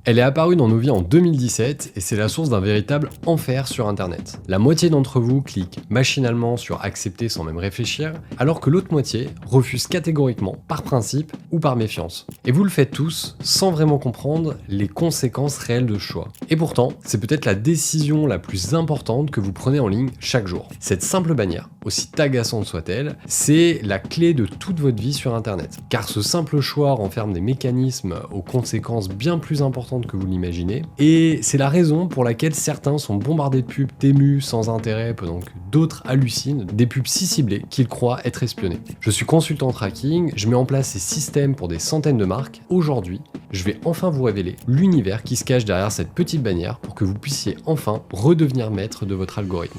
Elle est apparue dans nos vies en 2017 et c'est la source d'un véritable enfer sur internet. La moitié d'entre vous clique machinalement sur accepter sans même réfléchir, alors que l'autre moitié refuse catégoriquement par principe ou par méfiance. Et vous le faites tous sans vraiment comprendre les conséquences réelles de ce choix. Et pourtant, c'est peut-être la décision la plus importante que vous prenez en ligne chaque jour. Cette simple bannière, aussi agaçante soit-elle, c'est la clé de toute votre vie sur internet. Car ce simple choix renferme des mécanismes aux conséquences bien plus importantes que vous l'imaginez, et c'est la raison pour laquelle certains sont bombardés de pubs témus sans intérêt pendant que d'autres hallucinent, des pubs si ciblées qu'ils croient être espionnés. Je suis consultant tracking, je mets en place ces systèmes pour des centaines de marques. Aujourd'hui, je vais enfin vous révéler l'univers qui se cache derrière cette petite bannière pour que vous puissiez enfin redevenir maître de votre algorithme.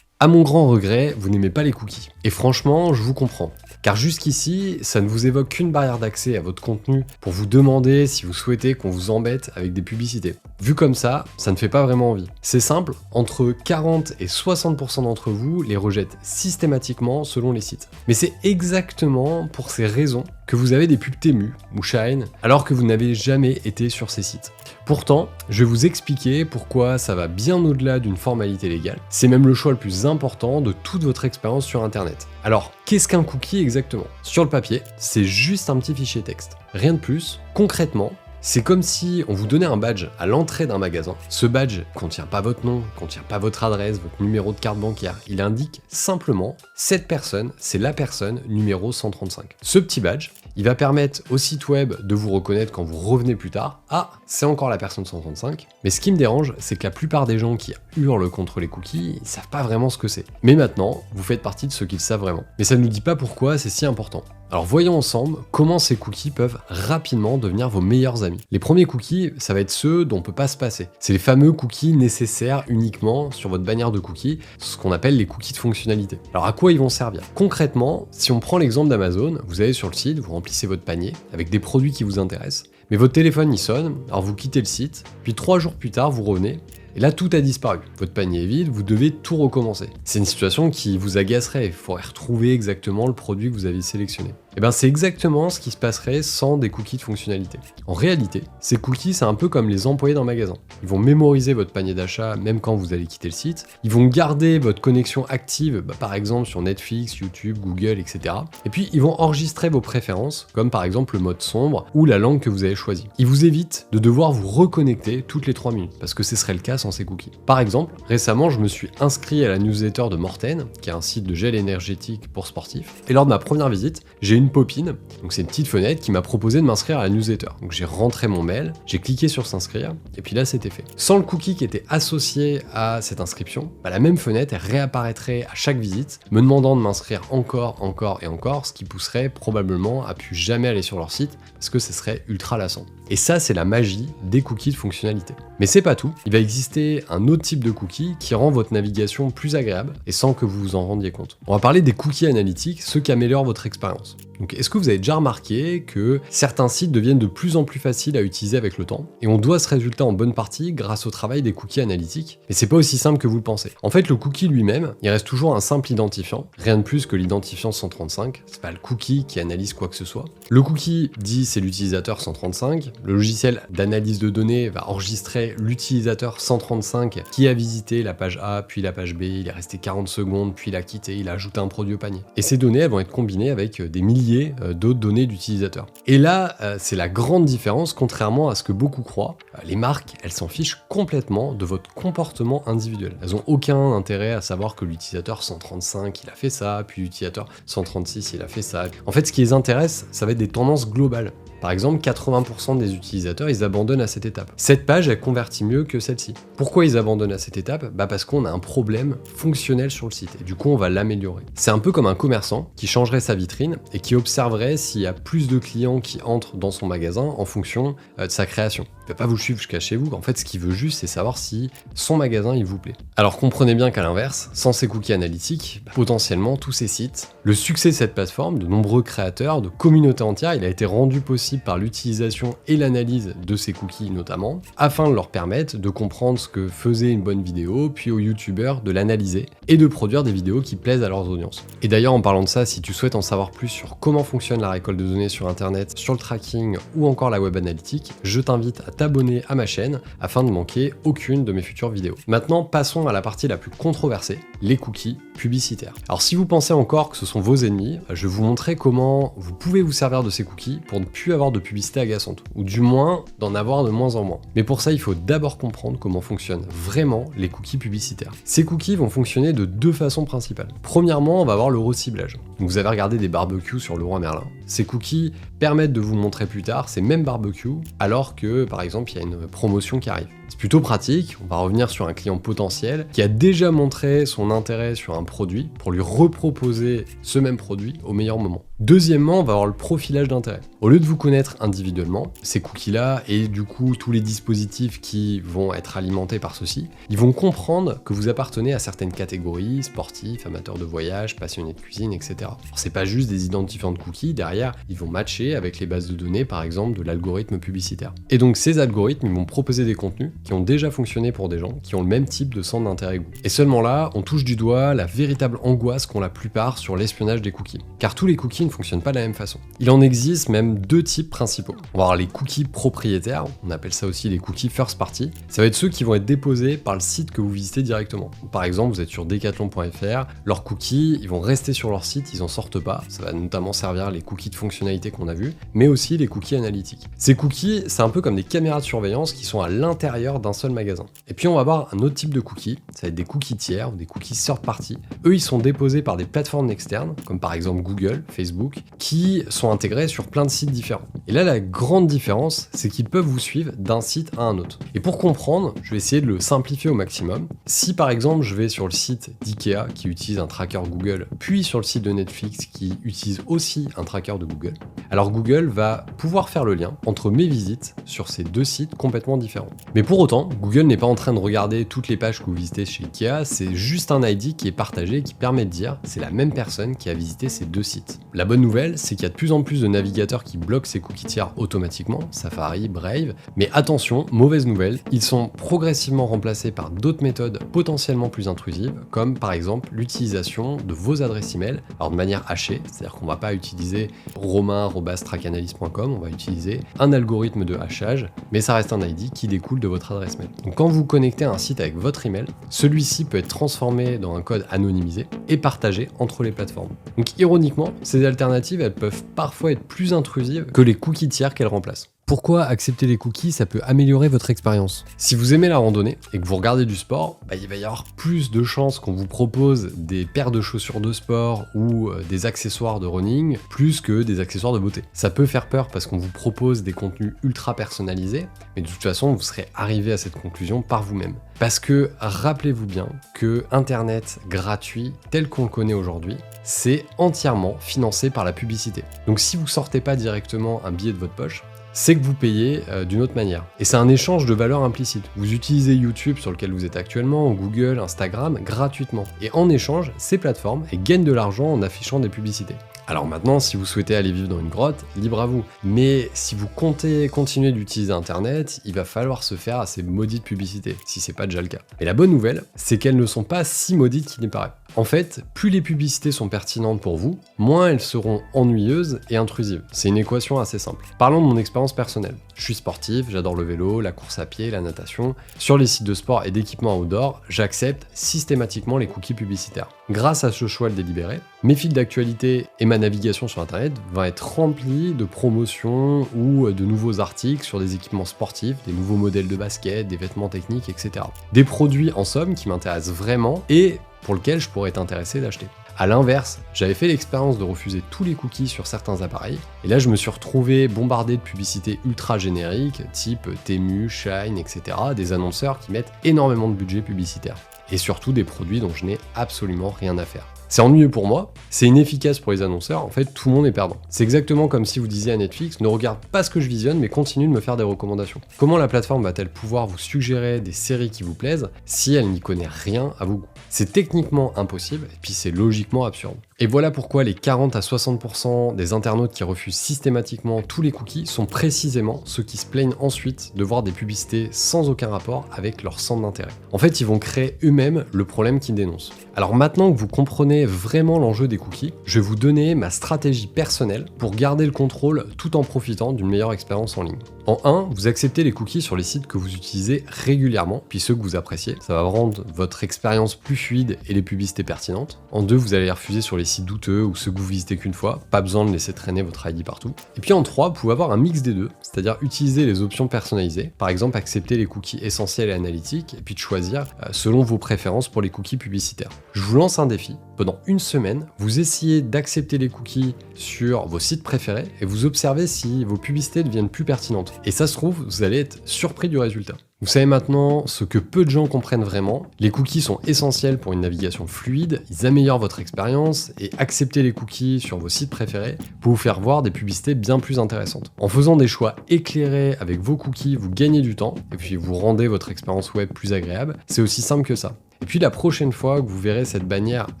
À mon grand regret, vous n'aimez pas les cookies. Et franchement, je vous comprends. Car jusqu'ici, ça ne vous évoque qu'une barrière d'accès à votre contenu pour vous demander si vous souhaitez qu'on vous embête avec des publicités. Vu comme ça ne fait pas vraiment envie. C'est simple, entre 40 et 60% d'entre vous les rejettent systématiquement selon les sites. Mais c'est exactement pour ces raisons que vous avez des pubs témus ou Shine alors que vous n'avez jamais été sur ces sites. Pourtant, je vais vous expliquer pourquoi ça va bien au-delà d'une formalité légale. C'est même le choix le plus important de toute votre expérience sur internet. Alors, qu'est-ce qu'un cookie exactement? Sur le papier, c'est juste un petit fichier texte. Rien de plus. Concrètement, c'est comme si on vous donnait un badge à l'entrée d'un magasin. Ce badge contient pas votre nom, contient pas votre adresse, votre numéro de carte bancaire. Il indique simplement cette personne, c'est la personne numéro 135. Ce petit badge, il va permettre au site web de vous reconnaître quand vous revenez plus tard. Ah, c'est encore la personne 135. Mais ce qui me dérange, c'est que la plupart des gens qui hurlent contre les cookies, ils savent pas vraiment ce que c'est. Mais maintenant, vous faites partie de ceux qui le savent vraiment. Mais ça ne nous dit pas pourquoi c'est si important. Alors voyons ensemble comment ces cookies peuvent rapidement devenir vos meilleurs amis. Les premiers cookies, ça va être ceux dont on peut pas se passer. C'est les fameux cookies nécessaires uniquement sur votre bannière de cookies, ce qu'on appelle les cookies de fonctionnalité. Alors à quoi ils vont servir? Concrètement, si on prend l'exemple d'Amazon, vous allez sur le site, vous remplissez votre panier avec des produits qui vous intéressent, mais votre téléphone il sonne, alors vous quittez le site, puis 3 jours plus tard vous revenez, et là, tout a disparu. Votre panier est vide, vous devez tout recommencer. C'est une situation qui vous agacerait, il faudrait retrouver exactement le produit que vous avez sélectionné. Et bien c'est exactement ce qui se passerait sans des cookies de fonctionnalité. En réalité, ces cookies, c'est un peu comme les employés d'un magasin. Ils vont mémoriser votre panier d'achat même quand vous allez quitter le site. Ils vont garder votre connexion active, par exemple sur Netflix, YouTube, Google, etc. Et puis ils vont enregistrer vos préférences, comme par exemple le mode sombre ou la langue que vous avez choisie. Ils vous évitent de devoir vous reconnecter toutes les 3 minutes, parce que ce serait le cas sans ces cookies. Par exemple, récemment, je me suis inscrit à la newsletter de Morten, qui est un site de gel énergétique pour sportifs. Et lors de ma première visite, j'ai une popine, donc c'est une petite fenêtre qui m'a proposé de m'inscrire à la newsletter. Donc j'ai rentré mon mail, j'ai cliqué sur s'inscrire, et puis là c'était fait. Sans le cookie qui était associé à cette inscription, la même fenêtre elle réapparaîtrait à chaque visite, me demandant de m'inscrire encore et encore, ce qui pousserait probablement à plus jamais aller sur leur site, parce que ce serait ultra lassant. Et ça, c'est la magie des cookies de fonctionnalité. Mais c'est pas tout, il va exister un autre type de cookie qui rend votre navigation plus agréable et sans que vous vous en rendiez compte. On va parler des cookies analytiques, ceux qui améliorent votre expérience. Donc est-ce que vous avez déjà remarqué que certains sites deviennent de plus en plus faciles à utiliser avec le temps, et on doit ce résultat en bonne partie grâce au travail des cookies analytiques? Mais c'est pas aussi simple que vous le pensez. En fait, le cookie lui-même, il reste toujours un simple identifiant, rien de plus que l'identifiant 135, c'est pas le cookie qui analyse quoi que ce soit. Le cookie dit c'est l'utilisateur 135, le logiciel d'analyse de données va enregistrer l'utilisateur 135 qui a visité la page A puis la page B, il est resté 40 secondes, puis il a quitté, il a ajouté un produit au panier. Et ces données elles vont être combinées avec des milliers d'autres données d'utilisateurs. Et là, c'est la grande différence, contrairement à ce que beaucoup croient. Les marques, elles s'en fichent complètement de votre comportement individuel. Elles n'ont aucun intérêt à savoir que l'utilisateur 135, il a fait ça, puis l'utilisateur 136, il a fait ça. En fait, ce qui les intéresse, ça va être des tendances globales. Par exemple, 80% des utilisateurs, ils abandonnent à cette étape. Cette page, elle convertit mieux que celle-ci. Pourquoi ils abandonnent à cette étape? Parce qu'on a un problème fonctionnel sur le site, et du coup, on va l'améliorer. C'est un peu comme un commerçant qui changerait sa vitrine et qui observerait s'il y a plus de clients qui entrent dans son magasin en fonction de sa création. Il ne va pas vous suivre jusqu'à chez vous, en fait, ce qu'il veut juste, c'est savoir si son magasin, il vous plaît. Alors comprenez bien qu'à l'inverse, sans ces cookies analytiques, potentiellement, tous ces sites, le succès de cette plateforme, de nombreux créateurs, de communautés entières, il a été rendu possible possible par l'utilisation et l'analyse de ces cookies notamment, afin de leur permettre de comprendre ce que faisait une bonne vidéo, puis aux youtubeurs de l'analyser et de produire des vidéos qui plaisent à leurs audiences. Et d'ailleurs, en parlant de ça, si tu souhaites en savoir plus sur comment fonctionne la récolte de données sur internet, sur le tracking ou encore la web analytique, je t'invite à t'abonner à ma chaîne afin de manquer aucune de mes futures vidéos. Maintenant, passons à la partie la plus controversée, les cookies publicitaires. Alors si vous pensez encore que ce sont vos ennemis, je vais vous montrer comment vous pouvez vous servir de ces cookies pour ne plus avoir de publicité agaçante, ou du moins d'en avoir de moins en moins. Mais pour ça, il faut d'abord comprendre comment fonctionnent vraiment les cookies publicitaires. Ces cookies vont fonctionner de deux façons principales. Premièrement, on va avoir le reciblage. Donc, vous avez regardé des barbecues sur Leroy Merlin. Ces cookies permettent de vous montrer plus tard ces mêmes barbecues, alors que par exemple il y a une promotion qui arrive. C'est plutôt pratique, on va revenir sur un client potentiel qui a déjà montré son intérêt sur un produit pour lui reproposer ce même produit au meilleur moment. Deuxièmement, on va avoir le profilage d'intérêt. Au lieu de vous connaître individuellement, ces cookies-là et du coup tous les dispositifs qui vont être alimentés par ceux-ci, ils vont comprendre que vous appartenez à certaines catégories, sportifs, amateurs de voyage, passionnés de cuisine, etc. Alors, c'est pas juste des identifiants de cookies, derrière ils vont matcher avec les bases de données par exemple de l'algorithme publicitaire. Et donc ces algorithmes ils vont proposer des contenus qui ont déjà fonctionné pour des gens qui ont le même type de centre d'intérêt goût. Et seulement là, on touche du doigt la véritable angoisse qu'ont la plupart sur l'espionnage des cookies. Car tous les cookies ne fonctionnent pas de la même façon. Il en existe même deux types principaux. On va avoir les cookies propriétaires, on appelle ça aussi les cookies first party. Ça va être ceux qui vont être déposés par le site que vous visitez directement. Par exemple, vous êtes sur decathlon.fr, leurs cookies, ils vont rester sur leur site, ils en sortent pas. Ça va notamment servir les cookies de fonctionnalité qu'on a vus, mais aussi les cookies analytiques. Ces cookies, c'est un peu comme des caméras de surveillance qui sont à l'intérieur d'un seul magasin. Et puis on va avoir un autre type de cookies, ça va être des cookies tiers ou des cookies third party. Eux, ils sont déposés par des plateformes externes, comme par exemple Google, Facebook, qui sont intégrés sur plein de sites différents. Et là, la grande différence, c'est qu'ils peuvent vous suivre d'un site à un autre. Et pour comprendre, je vais essayer de le simplifier au maximum. Si par exemple, je vais sur le site d'IKEA qui utilise un tracker Google, puis sur le site de Netflix qui utilise aussi un tracker de Google, alors Google va pouvoir faire le lien entre mes visites sur ces deux sites complètement différents. Mais pour autant, Google n'est pas en train de regarder toutes les pages que vous visitez chez IKEA, c'est juste un ID qui est partagé et qui permet de dire c'est la même personne qui a visité ces deux sites. La bonne nouvelle, c'est qu'il y a de plus en plus de navigateurs qui bloquent ces cookies tiers automatiquement, Safari, Brave, mais attention, mauvaise nouvelle, ils sont progressivement remplacés par d'autres méthodes potentiellement plus intrusives, comme par exemple l'utilisation de vos adresses email, alors de manière hachée, c'est-à-dire qu'on ne va pas utiliser romain@trackanalyst.com, on va utiliser un algorithme de hachage, mais ça reste un ID qui découle de votre adresse mail. Donc quand vous connectez à un site avec votre email, celui-ci peut être transformé dans un code anonymisé et partagé entre les plateformes. Donc ironiquement, ces alternatives, elles peuvent parfois être plus intrusives que les cookies tiers qu'elles remplacent. Pourquoi accepter les cookies, ça peut améliorer votre expérience? Si vous aimez la randonnée et que vous regardez du sport, il va y avoir plus de chances qu'on vous propose des paires de chaussures de sport ou des accessoires de running plus que des accessoires de beauté. Ça peut faire peur parce qu'on vous propose des contenus ultra personnalisés, mais de toute façon, vous serez arrivé à cette conclusion par vous-même. Parce que rappelez-vous bien que Internet gratuit tel qu'on le connaît aujourd'hui, c'est entièrement financé par la publicité. Donc si vous sortez pas directement un billet de votre poche, c'est que vous payez d'une autre manière. Et c'est un échange de valeur implicite. Vous utilisez YouTube sur lequel vous êtes actuellement, ou Google, Instagram, gratuitement. Et en échange, ces plateformes gagnent de l'argent en affichant des publicités. Alors maintenant, si vous souhaitez aller vivre dans une grotte, libre à vous. Mais si vous comptez continuer d'utiliser Internet, il va falloir se faire à ces maudites publicités, si c'est pas déjà le cas. Et la bonne nouvelle, c'est qu'elles ne sont pas si maudites qu'il n'y paraît. En fait, plus les publicités sont pertinentes pour vous, moins elles seront ennuyeuses et intrusives. C'est une équation assez simple. Parlons de mon expérience personnelle. Je suis sportif, j'adore le vélo, la course à pied, la natation. Sur les sites de sport et d'équipements outdoor, j'accepte systématiquement les cookies publicitaires. Grâce à ce choix délibéré, mes fils d'actualité et ma navigation sur Internet vont être remplis de promotions ou de nouveaux articles sur des équipements sportifs, des nouveaux modèles de basket, des vêtements techniques, etc. Des produits en somme qui m'intéressent vraiment et pour lesquels je pourrais être intéressé d'acheter. A l'inverse, j'avais fait l'expérience de refuser tous les cookies sur certains appareils, et là je me suis retrouvé bombardé de publicités ultra génériques, type Temu, Shine, etc., des annonceurs qui mettent énormément de budget publicitaire, et surtout des produits dont je n'ai absolument rien à faire. C'est ennuyeux pour moi, c'est inefficace pour les annonceurs, en fait tout le monde est perdant. C'est exactement comme si vous disiez à Netflix, ne regarde pas ce que je visionne mais continue de me faire des recommandations. Comment la plateforme va-t-elle pouvoir vous suggérer des séries qui vous plaisent si elle n'y connaît rien à vos goûts? C'est techniquement impossible et puis c'est logiquement absurde. Et voilà pourquoi les 40 à 60% des internautes qui refusent systématiquement tous les cookies sont précisément ceux qui se plaignent ensuite de voir des publicités sans aucun rapport avec leur centre d'intérêt. En fait, ils vont créer eux-mêmes le problème qu'ils dénoncent. Alors maintenant que vous comprenez vraiment l'enjeu des cookies, je vais vous donner ma stratégie personnelle pour garder le contrôle tout en profitant d'une meilleure expérience en ligne. En 1, vous acceptez les cookies sur les sites que vous utilisez régulièrement, puis ceux que vous appréciez. Ça va rendre votre expérience plus fluide et les publicités pertinentes. En 2, vous allez les refuser sur les sites douteux ou ceux que vous visitez qu'une fois, pas besoin de laisser traîner votre ID partout. Et puis en 3, vous pouvez avoir un mix des deux, c'est-à-dire utiliser les options personnalisées, par exemple accepter les cookies essentiels et analytiques, et puis de choisir selon vos préférences pour les cookies publicitaires. Je vous lance un défi. Pendant une semaine, vous essayez d'accepter les cookies sur vos sites préférés et vous observez si vos publicités deviennent plus pertinentes. Et ça se trouve, vous allez être surpris du résultat. Vous savez maintenant ce que peu de gens comprennent vraiment, les cookies sont essentiels pour une navigation fluide, ils améliorent votre expérience et accepter les cookies sur vos sites préférés peut vous faire voir des publicités bien plus intéressantes. En faisant des choix éclairés avec vos cookies, vous gagnez du temps et puis vous rendez votre expérience web plus agréable, c'est aussi simple que ça. Et puis la prochaine fois que vous verrez cette bannière «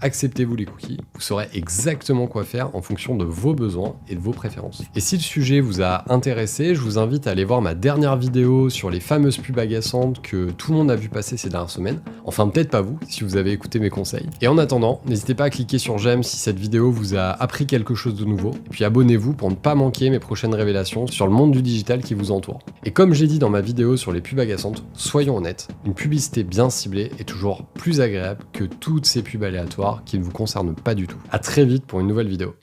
Acceptez-vous les cookies », vous saurez exactement quoi faire en fonction de vos besoins et de vos préférences. Et si le sujet vous a intéressé, je vous invite à aller voir ma dernière vidéo sur les fameuses pubs agaçantes que tout le monde a vu passer ces dernières semaines. Enfin peut-être pas vous, si vous avez écouté mes conseils. Et en attendant, n'hésitez pas à cliquer sur j'aime si cette vidéo vous a appris quelque chose de nouveau. Et puis abonnez-vous pour ne pas manquer mes prochaines révélations sur le monde du digital qui vous entoure. Et comme j'ai dit dans ma vidéo sur les pubs agaçantes, soyons honnêtes, une publicité bien ciblée est toujours plus agréable que toutes ces pubs aléatoires qui ne vous concernent pas du tout. À très vite pour une nouvelle vidéo.